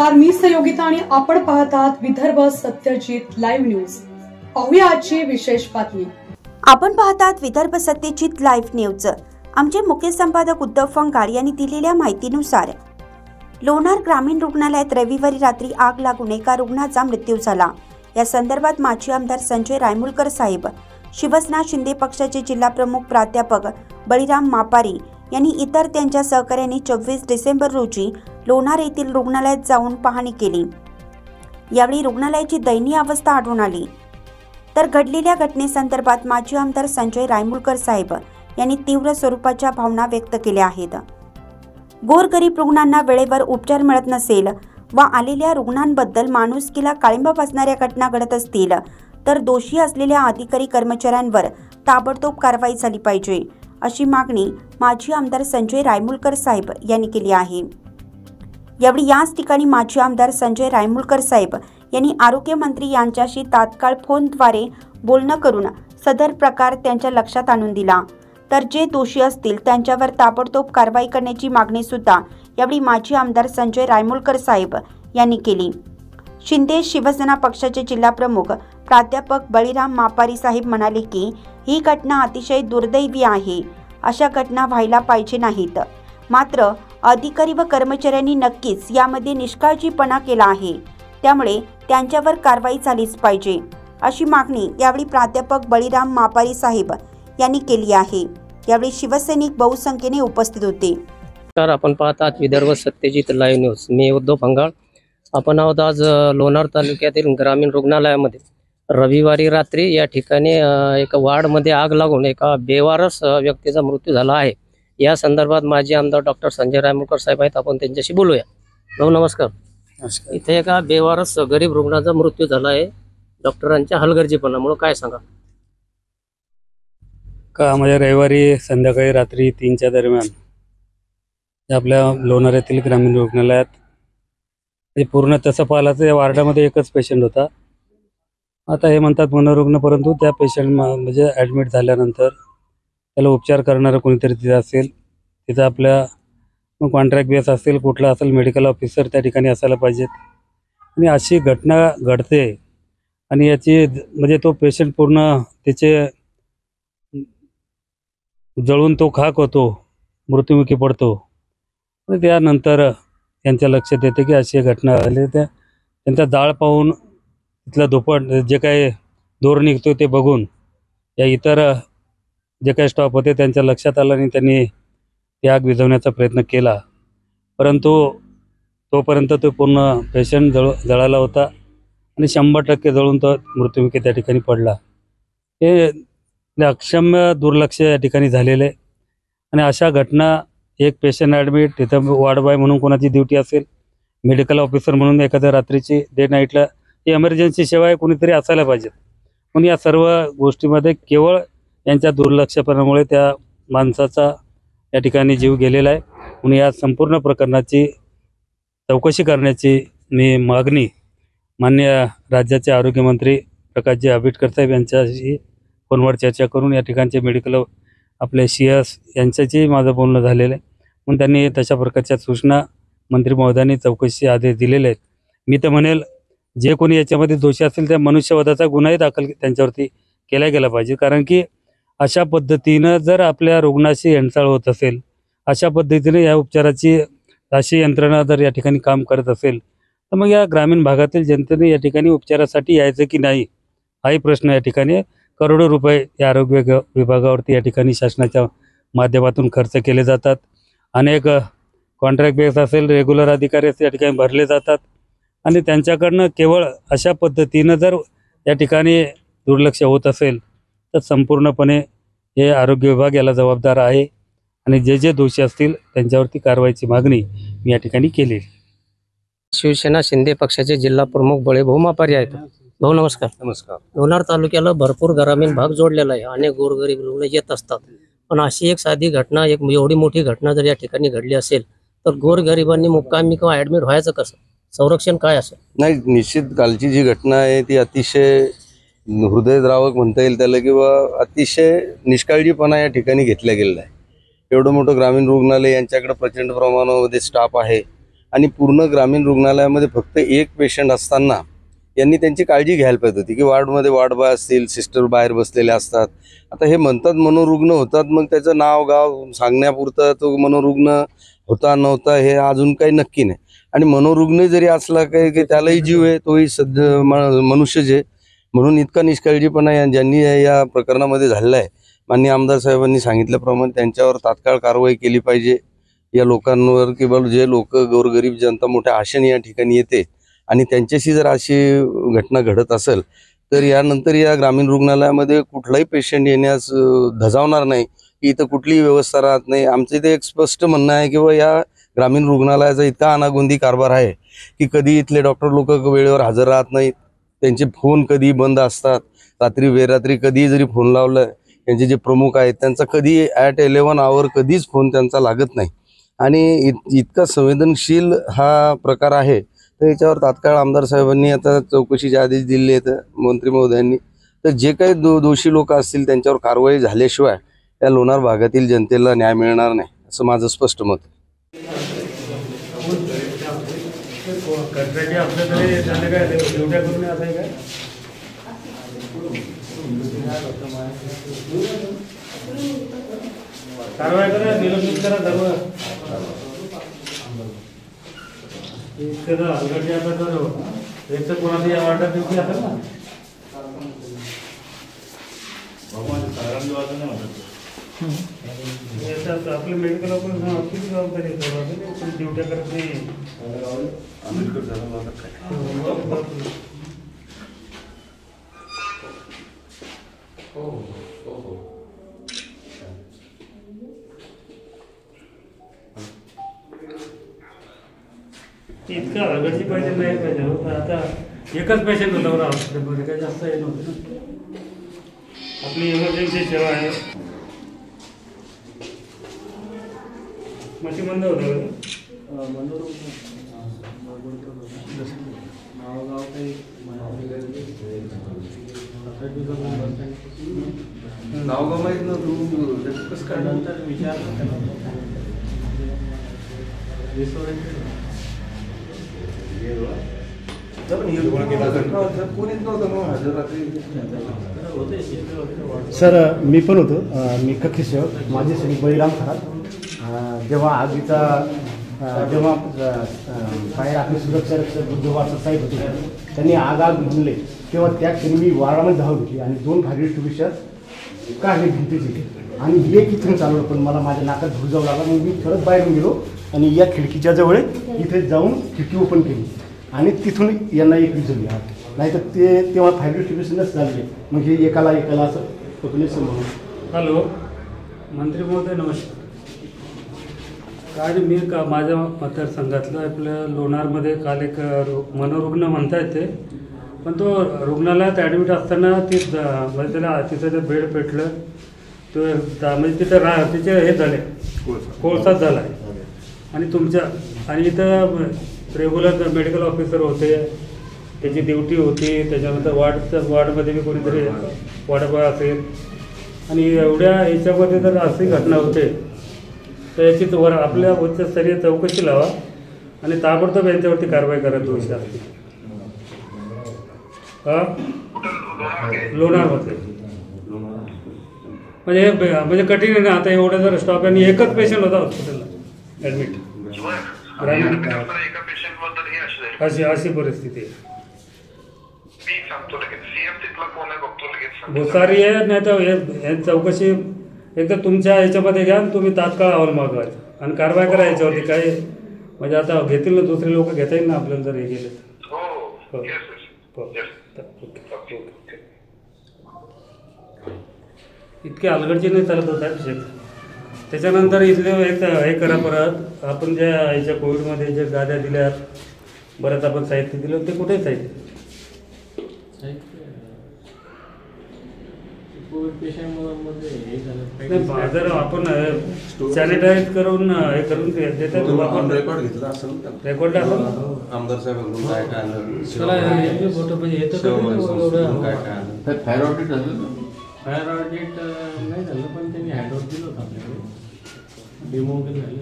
नमस्कार, मी सहयोगिता आणि आपण पाहत आहात विदर्भ सत्यजित लाईव्ह न्यूज। पाहूया आजची विशेष बातमी। आपण पाहत आहात विदर्भ सत्यजित लाईव्ह न्यूज। आमचे मुख्य संपादक उद्धव फंगाड यांनी दिलेल्या माहितीनुसार लोणार ग्रामीण रुग्णालयात रविवारी रात्री आग लागून एका रुग्णाचा मृत्यू झाला। या संदर्भात माजी आमदार संजय रायमुलकर साहेब, शिवसेना शिंदे पक्षाचे जिल्हा प्रमुख प्राध्यापक बळीराम मापारी यांनी इतर त्यांच्या सहकार्यांनी 24 डिसेंबर रोजी लोणार येथील रुग्णालयात जाऊन पाहणी केली। यावेळी रुग्णालयाची दयनीय अवस्था आढळून आली। तर घडलेल्या घटनेसंदर्भात माजी आमदार संजय रायमुलकर साहेब यांनी तीव्र स्वरूपाच्या भावना व्यक्त केल्या आहेत। गोरगरीब रुग्णांना वेळेवर उपचार मिळत नसेल व आलेल्या रुग्णांबद्दल माणुसकीला काळिंबा फासणाऱ्या घटना घडत असतील तर दोषी असलेल्या अधिकारी कर्मचाऱ्यांवर ताबडतोब कारवाई झाली पाहिजे, अशी मागणी माजी आमदार संजय रायमुलकर साहेब यांनी केली आहे। यावेळी याच ठिकाणी माजी आमदार संजय रायमुलकर साहेब यांनी आरोग्य मंत्री यांच्याशी तात्काळ फोनद्वारे बोलणं करून सदर प्रकार त्यांच्या लक्षात आणून दिला। तर जे दोषी असतील त्यांच्यावर ताबडतोब कारवाई करण्याची मागणी सुद्धा यावेळी माजी आमदार संजय रायमुलकर साहेब यांनी केली। शिंदे शिवसेना पक्षाचे जिल्हा प्रमुख प्राध्यापक बळीराम मापारी साहेब म्हणाले की ही घटना अतिशय दुर्दैवी आहे, अशा घटना व्हायला पाहिजे नाहीत। मात्र अधिकारी व कर्मचाऱ्यांनी नक्कीच यामध्ये निष्काळजीपणा केला आहे, त्यामुळे त्यांच्यावर कारवाई झालीच पाहिजे, अशी मागणी यावेळी प्राध्यापक बळीराम मापारी साहेब यांनी केली आहे। यावेळी शिवसैनिक बहुसंख्येने उपस्थित होते। आपण पाहत आहात विदर्भ सत्यजित लाईव्ह न्यूज। मी उद्धव फंगाड। आपण आहोत आज लोणार तालुक्यातील ग्रामीण रुग्णालयामध्ये। रविवारी रात्री या ठिकाणी एका वार्डमध्ये आग लागून एका बेवारस व्यक्तीचा मृत्यू झाला आहे। या संदर्भात माजी आमदार डॉक्टर संजय रायमुलकर साहेब आहेत, आपण त्यांच्याशी बोलूया। भाऊ नमस्कार। नमस्कार। इथे एका बेवारस गरीब रुग्णाचा मृत्यू झाला आहे, डॉक्टरांच्या हलगर्जीपणामुळे काय सांगा? का म्हणजे रविवारी संध्याकाळी रात्री 3च्या दरम्यान आपल्या लोणार येथील ग्रामीण रुग्णालयात पूर्ण तसं पाहिलं तर या वार्डामध्ये एकच पेशंट होता। आता हे म्हणतात मनोरुग्ण, परंतु त्या पेशंट म्हणजे ॲडमिट झाल्यानंतर त्याला उपचार करणारं कोणीतरी तिथं असेल, तिथं आपल्या कॉन्ट्रॅक्ट बेस असेल, कुठला असेल मेडिकल ऑफिसर त्या ठिकाणी असायला पाहिजेत। आणि अशी घटना घडते आणि याची म्हणजे तो पेशंट पूर्ण त्याचे जळून तो खाक होतो, मृत्युमुखी पडतो। आणि त्यानंतर त्यांच्या लक्षात येते की अशी घटना झाली। त्यांचा जाळ पाहून तिथला धोपट जे काही दोर निघतो ते बघून या इतर जे काही स्टॉप होते त्यांच्या लक्षात आलं आणि त्यांनी ती आग विझवण्याचा प्रयत्न केला, परंतु तोपर्यंत तो पूर्ण पेशंट जळाला होता आणि 100% जळून तो मृत्युमुखी त्या ठिकाणी पडला। हे अक्षम्य दुर्लक्ष या ठिकाणी झालेले। आणि अशा घटना, एक पेशंट ॲडमिट, तिथं वार्ड बॉय म्हणून कोणाची ड्युटी असेल, मेडिकल ऑफिसर म्हणून एखाद्या रात्रीची डे नाईटला ही एमर्जन्सी सेवा आहे, कोणीतरी असायला पाहिजे। पण या सर्व गोष्टीमध्ये केवळ यांच्या दुर्लक्षपणामुळे त्या माणसाचा या ठिकाणी जीव गेलेला आहे। म्हणून या संपूर्ण प्रकरणाची चौकशी करण्याची मी मागणी माननीय राज्याचे आरोग्यमंत्री प्रकाशजी आंबेडकर साहेब यांच्याशी फोनवर चर्चा करून या ठिकाणचे मेडिकल आपले CS यांच्याशी माझं बोलणं झालेलं आहे। म्हणून त्यांनी तशा प्रकारच्या सूचना मंत्री महोदयांनी चौकशीचे आदेश दिलेले आहेत। मी तर म्हणेल जे कोणी याच्यामध्ये दोषी असेल त्या मनुष्यवधाचा गुन्हाही दाखल त्यांच्यावरती केला गेला पाहिजे, कारण की अशा पद्धतीनं जर आपल्या रुग्णाशी हेळसाळ होत असेल, अशा पद्धतीने या उपचाराची अशी यंत्रणा जर या ठिकाणी काम करत असेल तर मग या ग्रामीण भागातील जनतेने या ठिकाणी उपचारासाठी यायचं की नाही, हाही प्रश्न या ठिकाणी करोडो रुपये या आरोग्य विभागावरती या ठिकाणी शासनाच्या माध्यमातून खर्च केले जातात। अनेक कॉन्ट्रॅक्ट बेस असेल, रेग्युलर अधिकारी या ठिकाणी भरले जातात आणि त्यांच्याकडनं केवळ अशा पद्धतीनं जर या ठिकाणी दुर्लक्ष होत असेल तर संपूर्णपणे हे आरोग्य विभाग याला जबाबदार आहे आणि जे जे दोषी असतील त्यांच्यावरती कारवाईची मागणी मी या ठिकाणी केली। शिवसेना शिंदे पक्षाचे जिल्हा प्रमुख बळीभाऊ मापारी आहेत। भाऊ नमस्कार। नमस्कार। लोणार तालुक्याला भरपूर ग्रामीण भाग जोडलेला आहे, अनेक गोरगरीब रुग्ण येत असतात, पण अशी एक साधी घटना, एक एवढी मोठी घटना जर या ठिकाणी घडली असेल तर गोरगरिबांनी मुक्कामी किंवा ॲडमिट व्हायचं कसं, संरक्षण काय असेल? नाही, निश्चित कालची जी घटना आहे ती अतिशय हृदयद्रावक म्हणता येईल त्याला, किंवा अतिशय निष्काळजीपणा या ठिकाणी घेतला गेलेला आहे। एवढं मोठं ग्रामीण रुग्णालय, यांच्याकडे प्रचंड प्रमाणामध्ये स्टाफ आहे आणि पूर्ण ग्रामीण रुग्णालयामध्ये फक्त एक पेशंट असताना यांनी त्यांची काळजी घ्यायला पाहिजे होती की वार्डमध्ये वार्डबॉय असतील, सिस्टर बाहेर बसलेले असतात. आता हे म्हणतात मनोरुग्ण होतात, मग त्याचं नाव गाव सांगण्यापुरतं तो मनोरुग्ण होता नव्हता हे अजून काही नक्की नाही. आणि मनोरुग्ण जरी असला काही की त्यालाही जीव आहे, तोही मनुष्यच आहे. म्हणून इतका निष्काळजीपणा ज्यांनी या प्रकरणामध्ये झालेला आहे, माननीय आमदार साहेबांनी सांगितल्याप्रमाणे त्यांच्यावर तात्काळ कारवाई केली पाहिजे. या लोकांवर किंवा जे लोक गोरगरीब जनता मोठ्या आशेने या ठिकाणी येते आणि त्यांच्याशी जर अशी घटना घडत असेल तर यानंतर या ग्रामीण रुग्णालयामध्ये कुठलाही पेशंट येण्यास धजावणार नाही, की इथं कुठलीही व्यवस्था राहत नाही. आमचं इथे एक स्पष्ट म्हणणं आहे की या ग्रामीण रुग्णालयाचा इतका अनागोंदी कारभार आहे की कधी इथले डॉक्टर लोक वेळेवर हजर राहत नाहीत, त्यांचे फोन कधी बंद असतात, रात्री बेरात्री कधी जरी फोन लावलं, त्यांचे जे प्रमुख आहेत त्यांचा कधी ॲट 11 आवर कधीच फोन त्यांचा लागत नाही. आणि इतका संवेदनशील हा प्रकार आहे, तर याच्यावर तात्काळ आमदार साहेबांनी आता चौकशीचे आदेश दिले आहेत मंत्री महोदयांनी. तर जे काही दोषी लोक असतील त्यांच्यावर कारवाई झाल्याशिवाय या लोणार भागातील जनतेला न्याय मिळणार नाही, असं माझं स्पष्ट मत आहे. कारवाई करा, निलंबित करा सर्व. एक तर कोणाची या वार्डात ड्युटी असेल ना, आपलं मेडिकल ऑफिस किती जबाबदारी ड्युट्या करत नाही. इतकं हलगर्जी पाहिजे नाही पाहिजे. आता एकच पेशंट होता बरं हॉस्पिटलमध्ये, काही जास्त हे नव्हतं ना. आपली इमर्जन्सी सेवा आहे. मशी बंद होतं नावगाव माहीत नव्हतं कसं काय नंतर विचार सर मी पण होतो, मी कक्षी सेवक, माझे श्री बळीराम खरात. जेव्हा आगीचा बाहेर आपले सुरक्षा रक्षक बुद्धवारचा साहेब होते, त्यांनी आग म्हणले तेव्हा त्या क्षणी मी वार्डामध्ये धाव घेतली आणि 2 भागी ट्युबिशर काढले भिंतीची आणि एक इथून चालवलं, पण मला माझ्या नाकात धूर जाऊ लागला. मग मी खरंच बाहेरून गेलो आणि या खिडकीच्या जवळ इथे जाऊन खिडकी ओपन केली आणि तिथून यांना एक विजवली. नाही तर तेव्हा फायर डिस्ट्रीब्युशनच झाले. मग हे एकाला असं पकडले म्हणून. हॅलो मंत्री महोदय, नमस्कार. काय मी माझ्या मतदारसंघातलं आपल्या लोणारमध्ये काल एक मनोरुग्ण म्हणता येते, पण तो रुग्णालयात ॲडमिट असताना म्हणजे त्याला तिथं ते बेड पेटलं, तो म्हणजे तिथं तिचे हे झाले, कोळसाच झाला आहे. आणि आणि इथं रेग्युलर मेडिकल ऑफिसर होते, त्याची ड्युटी होती. त्याच्यानंतर वार्डमध्ये बी कोणीतरी वार्डबॉय असेल आणि एवढ्या याच्यामध्ये जर अशी घटना होते तर याची आपल्या उच्चस्तरीय चौकशी लावा आणि ताबडतोब यांच्यावरती कारवाई करा. दोषी असतील लोणारमध्ये म्हणजे कठीण आहे ना. आता एवढं जर स्टॉप आणि एकच पेशंट होता हॉस्पिटलला ॲडमिट, अशी परिस्थिती आहे. भुसारी आहे, नाही तर चौकशी एकदा तुमच्या याच्यामध्ये घ्या, तुम्ही तात्काळ अहवाल मागवायचा आणि कारवाई करा याच्यावरती. काय म्हणजे आता घेतील ना, दुसरे लोक घेता येईल ना आपल्याला जर हे गेले. इतके हलगर्जीने चालत होता विषय. त्याच्यानंतर इथले एक हे करा परत, आपण ज्या याच्या कोविडमध्ये ज्या गाद्या दिल्या, बरंच आपण साहित्य दिलं, ते कुठे साहित्य जर आपण सॅनिटाईज करून हे करून देतात, रेकॉर्ड घेतला असेल, रेकॉर्ड असेल आमदार साहेब काय फायर ऑडिट नाही झालं, पण त्यांनी हँडओव्हर दिलं होतं आपल्याकडे, डेमो वगैरे झाले.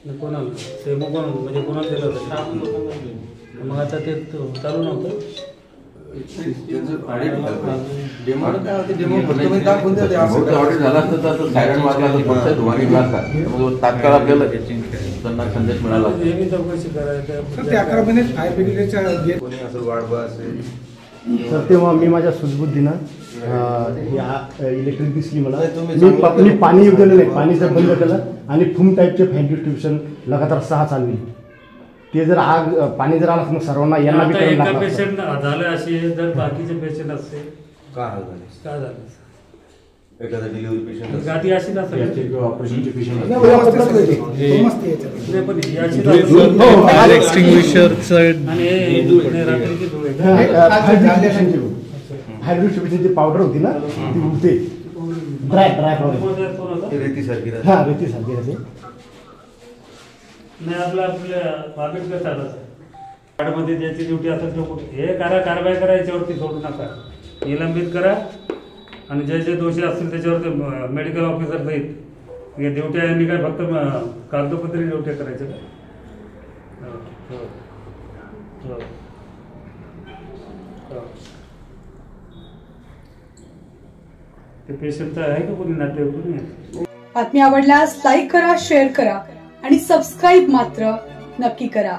कोणाला ते मग कोण म्हणजे कोणाला दिलं होतं मग आता ते चालू नव्हतं ऑडिट झाला असतं तर सायरन वाजला तर धुवा निघला असता तात्काळ आपल्याला त्यांना संदेश मिळाला हे मी चौकशी करायचं ते 11 महिने फायर ब्रिगेडच्या तर तेव्हा मी माझ्या सुजबुद्धीनं इलेक्ट्रिक दिसली मला मी पाणी येऊ दिलं नाही पाणी जर बंद केलं आणि फूम टाईपचे फायर डिस्ट्रीब्युशन लगातार 6 चालली ते जर आग पाणी जर आलं मग सर्वांना यांना बी करून एका पेशंट झालं असे जर बाकीचे पेशंट असते काय झालं एखादा डिलिव्हरी पेशंट गादी अशी नसेल ऑपरेशनचे पेशंट पण याची फायर एक्सटिंग्विशरचं आणि रात्रीची धुळे फायर डिस्ट्रीब्युशनची पावडर होती ना ती उडते ड्राय पावडर रेतीसारखी हां रेतीसारखी राहते नाही आपल्या आंबेडकर साहेबांचं वार्डमध्ये ज्याची ड्युटी असेल तो हे कारवाई करा याच्यावरती सोडू नका निलंबित करा आणि जे दोषी असतील त्याच्यावरती मेडिकल ऑफिसर सहित हे ड्युट्या यांनी काय फक्त कागदोपत्री ड्युट्या करायच्या का ते पेशंटचं आहे का कोणी नातेवाईक कोणी आहे बातमी आवडल्यास लाईक करा, शेअर करा आणि सबस्क्राईब मात्र नक्की करा.